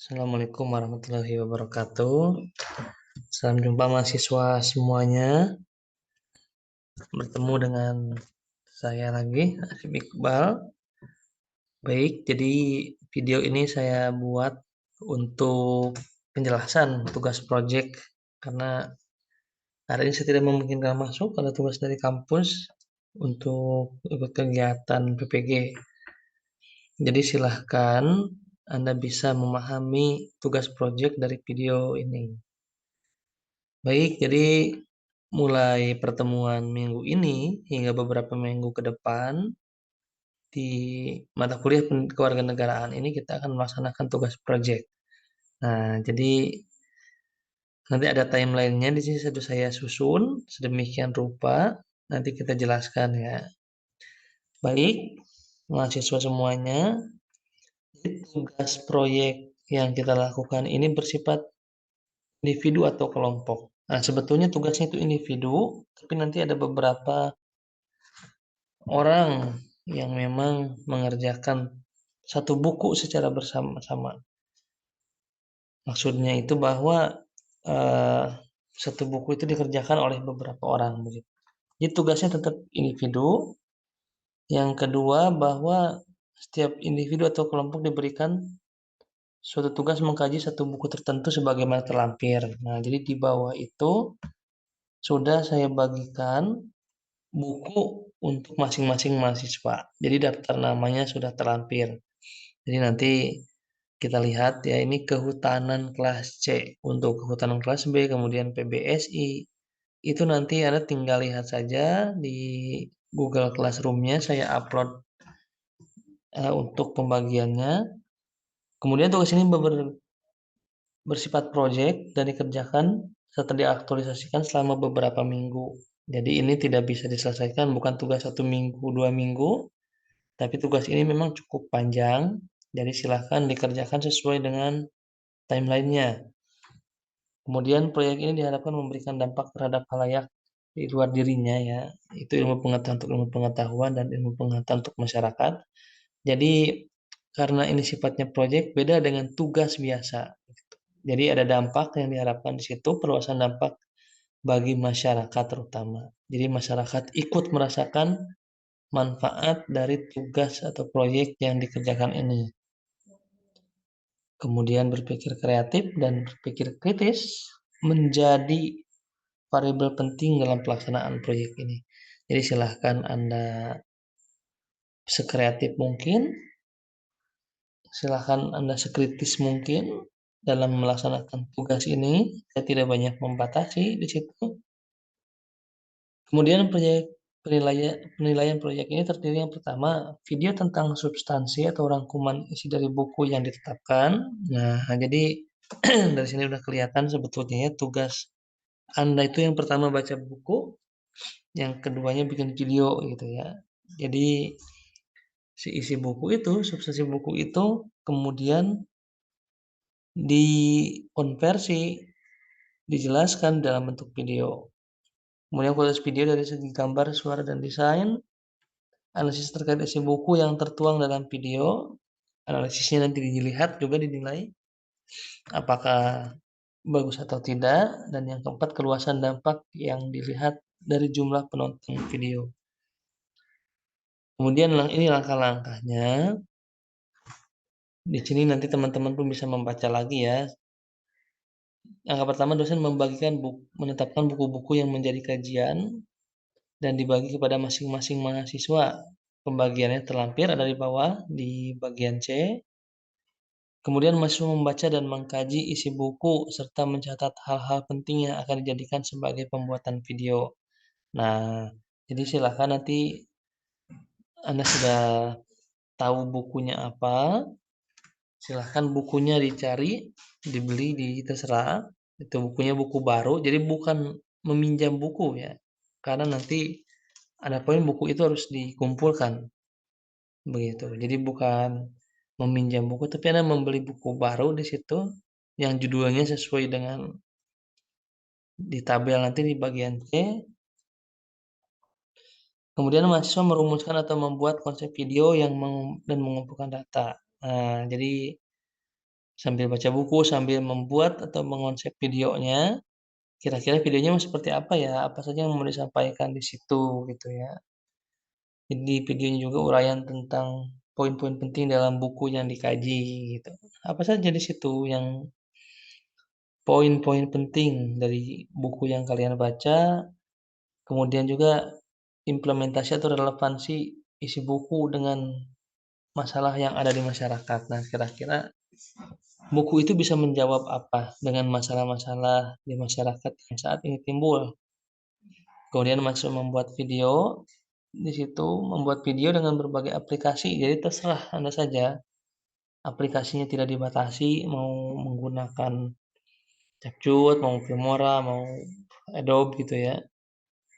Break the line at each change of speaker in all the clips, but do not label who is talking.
Assalamualaikum warahmatullahi wabarakatuh. Salam jumpa mahasiswa semuanya. Bertemu dengan saya lagi, Arif Iqbal. Baik, jadi video ini saya buat untuk penjelasan tugas project karena hari ini saya tidak memungkinkan masuk, ada tugas dari kampus untuk ikut kegiatan PPG. Jadi silahkan Anda bisa memahami tugas project dari video ini. Baik, jadi mulai pertemuan minggu ini hingga beberapa minggu ke depan di mata kuliah kewarganegaraan ini kita akan melaksanakan tugas project. Nah, jadi nanti ada timelinenya di sini sudah saya susun sedemikian rupa. Nanti kita jelaskan ya. Baik, mahasiswa semuanya, tugas proyek yang kita lakukan ini bersifat individu atau kelompok. Nah, sebetulnya tugasnya itu individu, tapi nanti ada beberapa orang yang memang mengerjakan satu buku secara bersama-sama. Maksudnya itu bahwa eh, satu buku itu dikerjakan oleh beberapa orang begitu. Jadi tugasnya tetap individu. Yang kedua bahwa setiap individu atau kelompok diberikan suatu tugas mengkaji satu buku tertentu sebagaimana terlampir. Nah, jadi di bawah itu sudah saya bagikan buku untuk masing-masing mahasiswa. Jadi daftar namanya sudah terlampir. Jadi nanti kita lihat ya, ini kehutanan kelas C. Untuk kehutanan kelas B, kemudian PBSI. Itu nanti Anda tinggal lihat saja di Google Classroom-nya saya upload untuk pembagiannya. Kemudian tugas ini bersifat project dan dikerjakan setelah diaktualisasikan selama beberapa minggu. Jadi ini tidak bisa diselesaikan bukan tugas 1 minggu, 2 minggu, tapi tugas ini memang cukup panjang. Jadi silahkan dikerjakan sesuai dengan timelinenya. Kemudian proyek ini diharapkan memberikan dampak terhadap khalayak di luar dirinya ya. Itu ilmu pengetahuan untuk ilmu pengetahuan dan ilmu pengetahuan untuk masyarakat. Jadi karena ini sifatnya proyek beda dengan tugas biasa. Jadi ada dampak yang diharapkan di situ, perluasan dampak bagi masyarakat terutama. Jadi masyarakat ikut merasakan manfaat dari tugas atau proyek yang dikerjakan ini. Kemudian berpikir kreatif dan berpikir kritis menjadi variabel penting dalam pelaksanaan proyek ini. Jadi silahkan Anda sekreatif mungkin, silahkan Anda sekritis mungkin dalam melaksanakan tugas ini. Saya tidak banyak membatasi di situ. Kemudian penilaian proyek ini terdiri yang pertama, video tentang substansi atau rangkuman isi dari buku yang ditetapkan. Nah, jadi dari sini udah kelihatan sebetulnya ya, tugas Anda itu yang pertama baca buku, yang keduanya bikin video gitu ya. Jadi si isi buku itu, substansi buku itu kemudian dikonversi, dijelaskan dalam bentuk video. Kemudian kualitas video dari segi gambar, suara, dan desain, analisis terkait isi buku yang tertuang dalam video, analisisnya nanti dilihat juga dinilai apakah bagus atau tidak, dan yang keempat keluasan dampak yang dilihat dari jumlah penonton video. Kemudian ini langkah-langkahnya. Di sini nanti teman-teman pun bisa membaca lagi ya. Langkah pertama, dosen menetapkan buku-buku yang menjadi kajian dan dibagi kepada masing-masing mahasiswa. Pembagiannya terlampir ada di bawah di bagian C. Kemudian mahasiswa membaca dan mengkaji isi buku serta mencatat hal-hal penting yang akan dijadikan sebagai pembuatan video. Nah, jadi silakan nanti Anda sudah tahu bukunya apa, silahkan bukunya dicari, dibeli, terserah. Itu bukunya buku baru, jadi bukan meminjam buku ya. Karena nanti ada poin buku itu harus dikumpulkan. Begitu. Jadi bukan meminjam buku, tapi Anda membeli buku baru di situ yang judulnya sesuai dengan di tabel nanti di bagian C. Kemudian mahasiswa merumuskan atau membuat konsep video dan mengumpulkan data. Nah, jadi Sambil baca buku, sambil membuat atau mengonsep videonya, kira-kira videonya mau seperti apa ya, apa saja yang mau disampaikan di situ gitu ya. Jadi videonya juga uraian tentang poin-poin penting dalam buku yang dikaji gitu. Apa saja di situ yang poin-poin penting dari buku yang kalian baca, kemudian juga implementasi atau relevansi isi buku dengan masalah yang ada di masyarakat. Nah, kira-kira buku itu bisa menjawab apa dengan masalah-masalah di masyarakat yang saat ini timbul. Kemudian masuk membuat video, di situ membuat video dengan berbagai aplikasi, jadi terserah Anda saja. Aplikasinya tidak dibatasi, mau menggunakan Capcut, mau Filmora, mau Adobe gitu ya.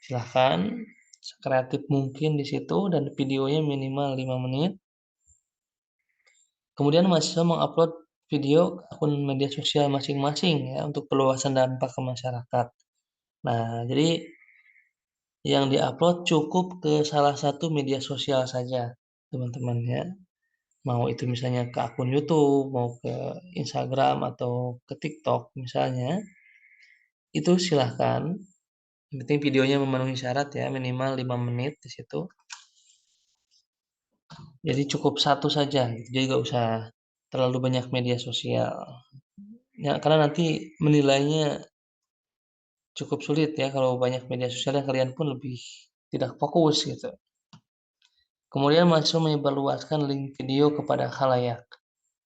Silahkan, sekreatif mungkin di situ dan videonya minimal 5 menit. Kemudian mahasiswa mengupload video ke akun media sosial masing-masing ya untuk perluasan dampak ke masyarakat. Nah, jadi yang diupload cukup ke salah satu media sosial saja, teman-teman ya. Mau itu misalnya ke akun YouTube, mau ke Instagram atau ke TikTok misalnya, itu silahkan. Yang penting videonya memenuhi syarat ya, minimal 5 menit di situ. Jadi cukup satu saja, gitu. Jadi nggak usah terlalu banyak media sosial. Ya, karena nanti menilainya cukup sulit ya kalau banyak media sosial dan kalian pun lebih tidak fokus gitu. Kemudian mahasiswa menyebarluaskan link video kepada khalayak.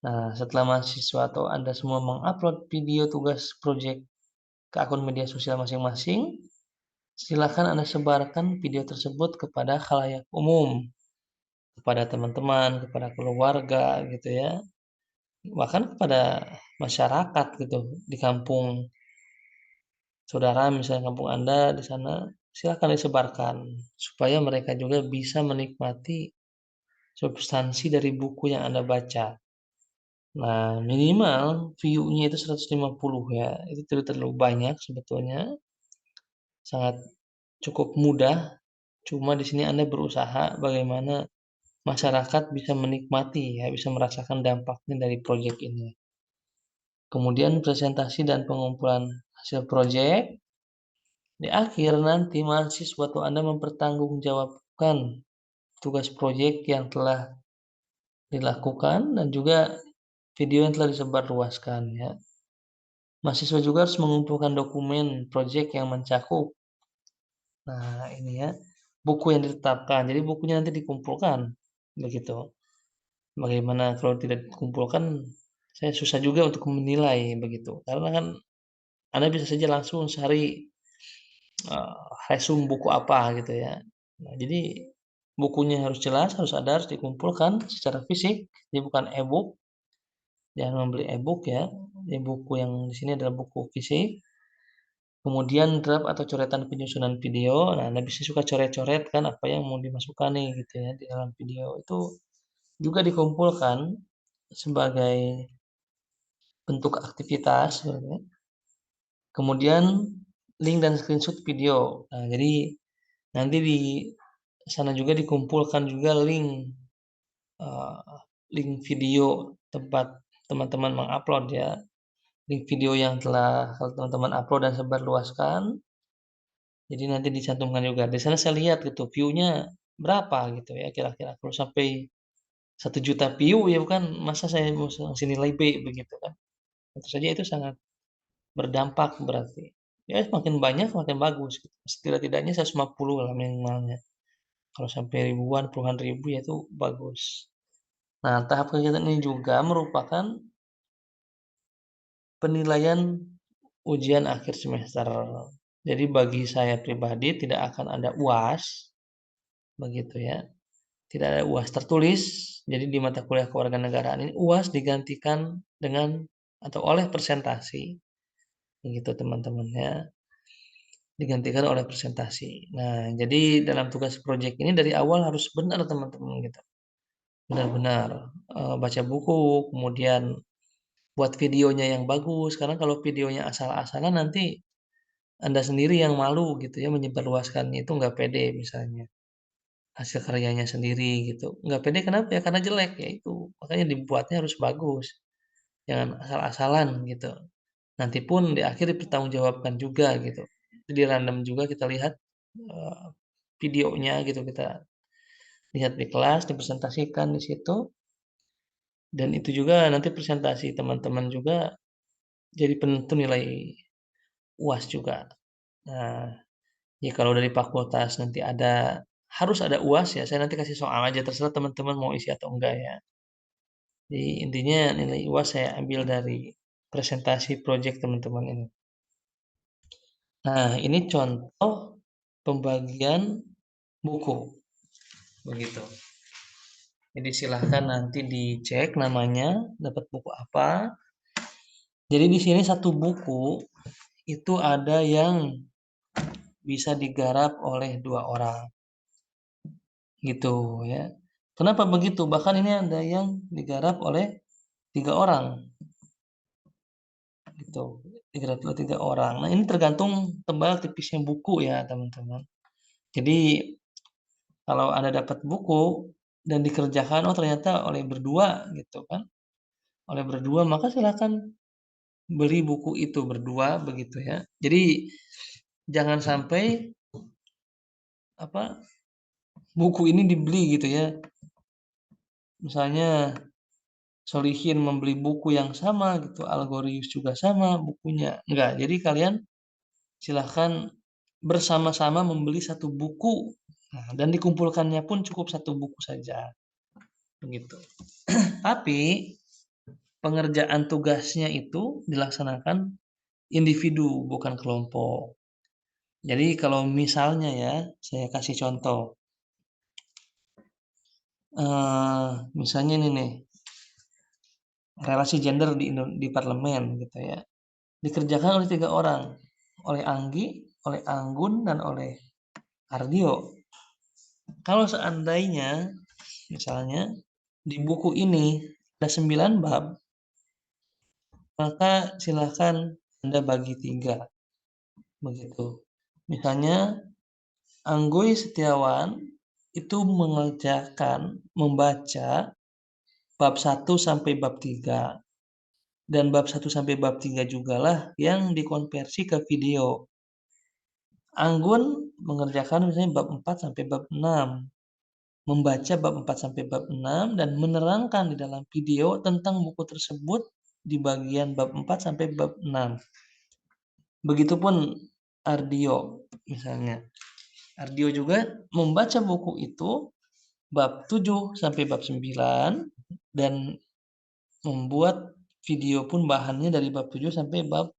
Nah, setelah mahasiswa atau Anda semua mengupload video tugas proyek ke akun media sosial masing-masing, silakan Anda sebarkan video tersebut kepada khalayak umum, kepada teman-teman, kepada keluarga gitu ya, bahkan kepada masyarakat gitu di kampung saudara, misalnya kampung Anda di sana, silakan disebarkan supaya mereka juga bisa menikmati substansi dari buku yang Anda baca. Nah, minimal view-nya itu 150 ya. Itu tidak terlalu banyak sebetulnya. Sangat cukup mudah. Cuma di sini Anda berusaha bagaimana masyarakat bisa menikmati ya, bisa merasakan dampaknya dari proyek ini. Kemudian presentasi dan pengumpulan hasil proyek. Di akhir nanti mahasiswa atau Anda mempertanggungjawabkan tugas proyek yang telah dilakukan dan juga video yang telah disebarluaskan ya. Mahasiswa juga harus mengumpulkan dokumen proyek yang mencakup. Nah, ini ya, buku yang ditetapkan. Jadi bukunya nanti dikumpulkan begitu. Bagaimana kalau tidak dikumpulkan, saya susah juga untuk menilai begitu. Karena kan Anda bisa saja langsung cari resume buku apa gitu ya. Nah, jadi bukunya harus jelas, harus ada, harus dikumpulkan secara fisik. Jadi bukan e-book, jangan membeli e-book ya. Jadi buku yang di sini adalah buku fisik. Kemudian draft atau coretan penyusunan video. Nah, Anda bisa suka coret-coret kan apa yang mau dimasukkan nih gitu ya di dalam video. Itu juga dikumpulkan sebagai bentuk aktivitas sebenarnya. Kemudian link dan screenshot video. Nah, jadi nanti di sana juga dikumpulkan juga link video tempat teman-teman mengupload ya. Link video yang telah teman-teman upload dan sebarluaskan. Jadi nanti dicantumkan juga. Di sana saya lihat gitu view-nya berapa gitu ya kira-kira. Kalau sampai 1 juta view ya bukan masa saya mau ngasih nilai B begitu kan. Tentu saja itu sangat berdampak berarti. Ya semakin banyak semakin bagus gitu. Setidak-tidaknya 150 lah minimalnya. Kalau sampai ribuan, puluhan ribu ya itu bagus. Nah, tahap kegiatan ini juga merupakan penilaian ujian akhir semester. Jadi bagi saya pribadi tidak akan ada UAS, begitu ya. Tidak ada UAS tertulis. Jadi di mata kuliah kewarganegaraan ini UAS digantikan dengan atau oleh presentasi, begitu teman-teman ya. Digantikan oleh presentasi. Nah, jadi dalam tugas proyek ini dari awal harus benar teman-teman gitu. Benar-benar baca buku, kemudian buat videonya yang bagus. Karena kalau videonya asal-asalan nanti Anda sendiri yang malu gitu ya menyebarluaskannya itu nggak pede misalnya. Hasil karyanya sendiri gitu. Nggak pede kenapa ya? Karena jelek ya itu. Makanya dibuatnya harus bagus. jangan asal-asalan gitu. Nanti pun di akhir dipertanggungjawabkan juga gitu. Di random juga kita lihat, videonya gitu, kita lihat di kelas, dipresentasikan di situ, dan itu juga nanti presentasi teman-teman juga jadi penentu nilai UAS juga. Nah, ya kalau dari fakultas nanti harus ada UAS ya, saya nanti kasih soal aja, terserah teman-teman mau isi atau enggak ya. Jadi intinya nilai UAS saya ambil dari presentasi project teman-teman ini. Nah, ini contoh pembagian buku, begitu. Jadi silahkan nanti dicek namanya, dapat buku apa. Jadi di sini satu buku itu ada yang bisa digarap oleh 2 orang, gitu ya. Kenapa begitu? Bahkan ini ada yang digarap oleh 3 orang, gitu. Digarap oleh 3 orang. Nah ini tergantung tebal tipisnya buku ya teman-teman. Jadi kalau Anda dapat buku dan dikerjakan, oh ternyata oleh berdua gitu kan, oleh berdua, maka silakan beli buku itu berdua begitu ya. Jadi jangan sampai apa buku ini dibeli gitu ya. Misalnya Solihin membeli buku yang sama gitu, Algorius juga sama bukunya. Enggak, jadi kalian silahkan bersama-sama membeli satu buku. Nah, dan dikumpulkannya pun cukup satu buku saja. Begitu. Tapi pengerjaan tugasnya itu dilaksanakan individu, bukan kelompok. Jadi kalau misalnya ya, saya kasih contoh. Misalnya ini nih, relasi gender di parlemen gitu ya. Dikerjakan oleh 3 orang, oleh Anggi, oleh Anggun, dan oleh Ardio. Kalau seandainya, misalnya di buku ini ada 9 bab, maka silahkan Anda bagi 3, begitu. Misalnya Anggoy Setiawan itu membaca bab 1 sampai bab 3. Dan bab 1 sampai bab 3 jugalah yang dikonversi ke video. Anggun mengerjakan misalnya bab 4 sampai bab 6. Membaca bab 4 sampai bab 6 dan menerangkan di dalam video tentang buku tersebut di bagian bab 4 sampai bab 6. Begitupun Ardio misalnya. Ardio juga membaca buku itu bab 7 sampai bab 9 dan membuat video pun bahannya dari bab 7 sampai bab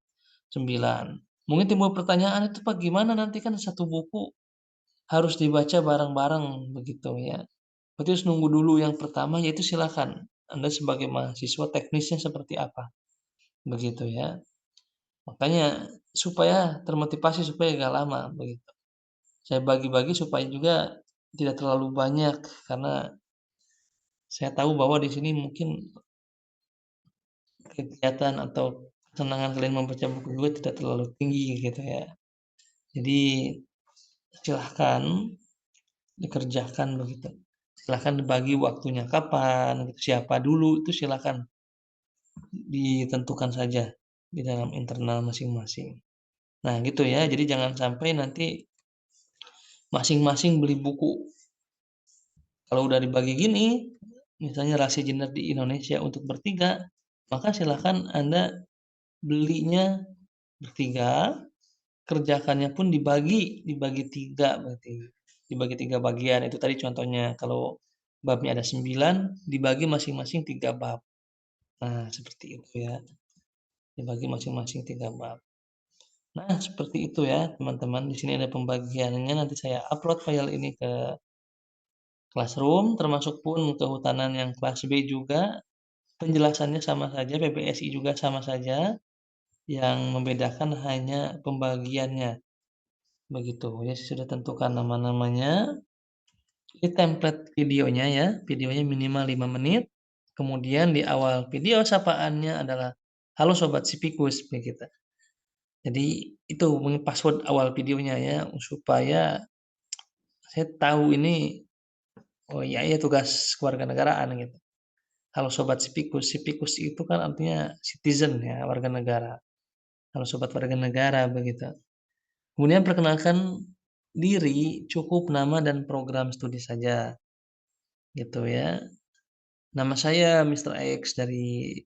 9. Mungkin timbul pertanyaan, itu Pak gimana nanti kan satu buku harus dibaca bareng-bareng begitu ya. Berarti harus nunggu dulu yang pertama, yaitu silakan. Anda sebagai mahasiswa teknisnya seperti apa. Begitu ya. Makanya supaya termotivasi supaya gak lama begitu. Saya bagi-bagi supaya juga tidak terlalu banyak karena saya tahu bahwa di sini mungkin kegiatan atau kesenangan kalian membaca buku juga tidak terlalu tinggi gitu ya. Jadi silahkan dikerjakan begitu. Silahkan dibagi waktunya kapan, gitu. Siapa dulu itu silahkan ditentukan saja di dalam internal masing-masing. Nah gitu ya, jadi jangan sampai nanti masing-masing beli buku. Kalau udah dibagi gini, misalnya rasi gender di Indonesia untuk bertiga, maka silahkan Anda belinya bertiga, kerjakannya pun dibagi 3 berarti. Dibagi 3 bagian, itu tadi contohnya. Kalau babnya ada 9, dibagi masing-masing 3 bab. Nah, seperti itu ya. Dibagi masing-masing 3 bab. Nah, seperti itu ya, teman-teman. Di sini ada pembagiannya. Nanti saya upload file ini ke Classroom, termasuk pun kehutanan yang kelas B juga. Penjelasannya sama saja, PPSI juga sama saja. Yang membedakan hanya pembagiannya. Begitu. Ya, saya sudah tentukan nama-namanya. Ini template videonya ya. Videonya minimal 5 menit. Kemudian di awal video sapaannya adalah halo sobat Sipikus begitu. Jadi itu password awal videonya ya supaya saya tahu ini oh iya ya tugas kewarganegaraan gitu. Halo sobat Sipikus, Sipikus itu kan artinya citizen ya, warga negara. Halo sobat warga negara begitu. Kemudian perkenalkan diri, cukup nama dan program studi saja, gitu ya. Nama saya Mister X dari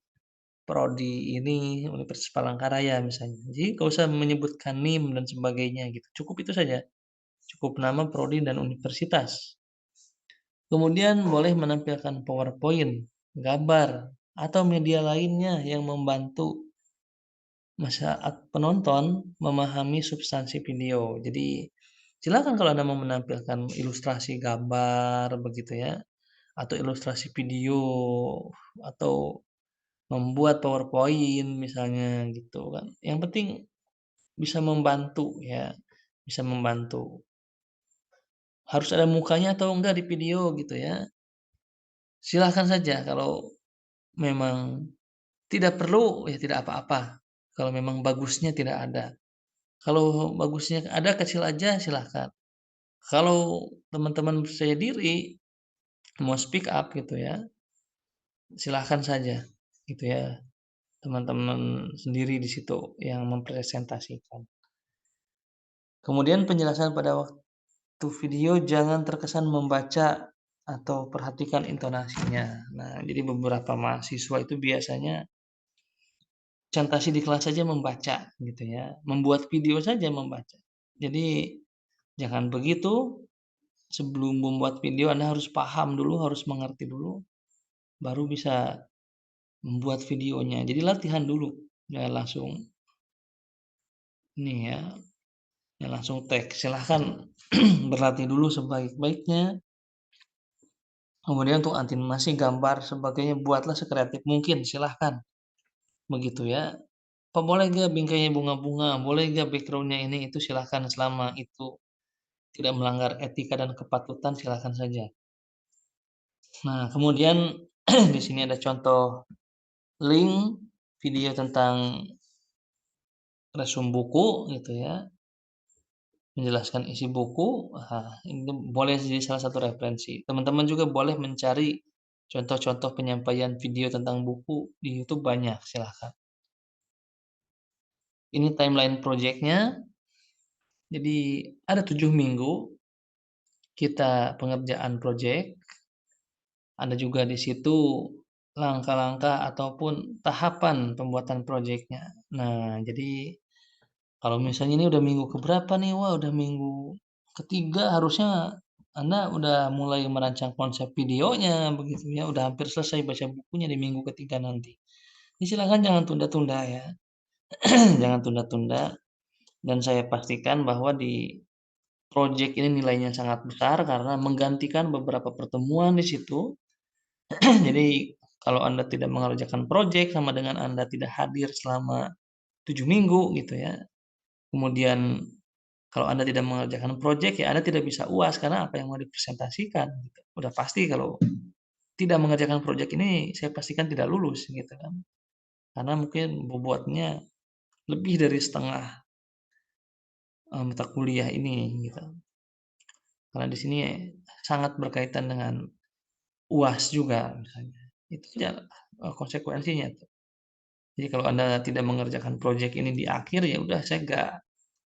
prodi ini, Universitas Palangkaraya misalnya. Jadi nggak usah menyebutkan NIM dan sebagainya gitu, cukup itu saja. Cukup nama prodi dan universitas. Kemudian boleh menampilkan PowerPoint, gambar, atau media lainnya yang membantu penonton memahami substansi video. Jadi silakan kalau Anda mau menampilkan ilustrasi gambar begitu ya, atau ilustrasi video, atau membuat PowerPoint misalnya gitu kan. Yang penting bisa membantu ya, bisa membantu. Harus ada mukanya atau enggak di video gitu ya. Silahkan saja kalau memang tidak perlu ya tidak apa-apa. Kalau memang bagusnya tidak ada. Kalau bagusnya ada kecil aja silahkan. Kalau teman-teman percaya diri mau speak up gitu ya, silahkan saja gitu ya. Teman-teman sendiri di situ yang mempresentasikan. Kemudian penjelasan pada waktu video jangan terkesan membaca atau perhatikan intonasinya. Nah, jadi beberapa mahasiswa itu biasanya presentasi di kelas saja membaca gitu ya, membuat video saja membaca. Jadi jangan begitu, sebelum membuat video Anda harus paham dulu, harus mengerti dulu, baru bisa membuat videonya. Jadi latihan dulu, jangan langsung ini ya, jangan langsung tag. Silahkan berlatih dulu sebaik-baiknya. Kemudian untuk animasi, gambar, sebagainya buatlah sekreatif mungkin, silahkan begitu ya. Apa boleh nggak bingkainya bunga-bunga, boleh nggak backgroundnya ini itu silahkan selama itu tidak melanggar etika dan kepatutan silahkan saja. Nah, kemudian di sini ada contoh link video tentang resum buku gitu ya, menjelaskan isi buku, ini boleh jadi salah satu referensi. Teman-teman juga boleh mencari contoh-contoh penyampaian video tentang buku di YouTube banyak, silahkan. Ini timeline project-nya, jadi ada 7 minggu kita pengerjaan project, ada juga di situ langkah-langkah ataupun tahapan pembuatan project-nya. Nah, jadi kalau misalnya ini udah minggu keberapa nih? Wah, udah minggu ketiga harusnya Anda udah mulai merancang konsep videonya begitu ya, udah hampir selesai baca bukunya di minggu ketiga nanti. Jadi silakan jangan tunda-tunda ya, jangan tunda-tunda dan saya pastikan bahwa di project ini nilainya sangat besar karena menggantikan beberapa pertemuan di situ. Jadi kalau Anda tidak mengerjakan project sama dengan Anda tidak hadir selama 7 minggu gitu ya. Kemudian kalau Anda tidak mengerjakan project, ya Anda tidak bisa UAS karena apa yang mau dipresentasikan gitu. Udah pasti kalau tidak mengerjakan project ini saya pastikan tidak lulus gitu kan. Karena mungkin bobotnya lebih dari setengah, mata kuliah ini gitu. Karena di sini sangat berkaitan dengan UAS juga misalnya. Itu aja, konsekuensinya tuh. Jadi kalau Anda tidak mengerjakan project ini di akhir, ya udah saya nggak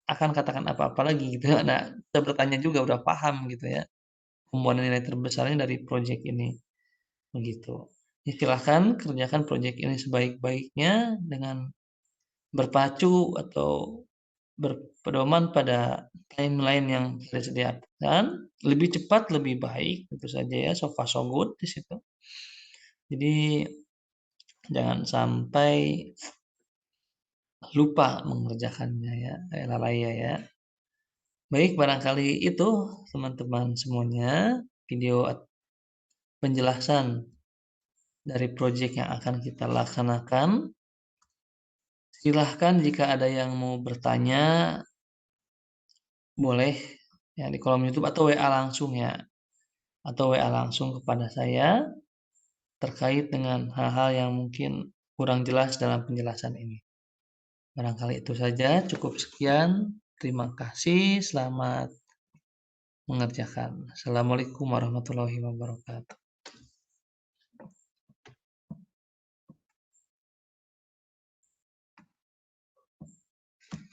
akan katakan apa-apa lagi gitu. Nah, saya bertanya juga udah paham gitu ya. Komponen nilai terbesarnya dari project ini, begitu. Ya silahkan kerjakan project ini sebaik-baiknya dengan berpacu atau berpedoman pada timeline yang sudah disediakan, lebih cepat lebih baik, tentu saja ya, so far so good di situ. Jadi jangan sampai lupa mengerjakannya ya, lalai ya. Baik, barangkali itu teman-teman semuanya video penjelasan dari project yang akan kita laksanakan. Silahkan jika ada yang mau bertanya, boleh ya di kolom YouTube atau WA langsung ya, atau WA langsung kepada saya terkait dengan hal-hal yang mungkin kurang jelas dalam penjelasan ini. Barangkali itu saja, cukup sekian. Terima kasih, selamat mengerjakan. Assalamualaikum warahmatullahi wabarakatuh.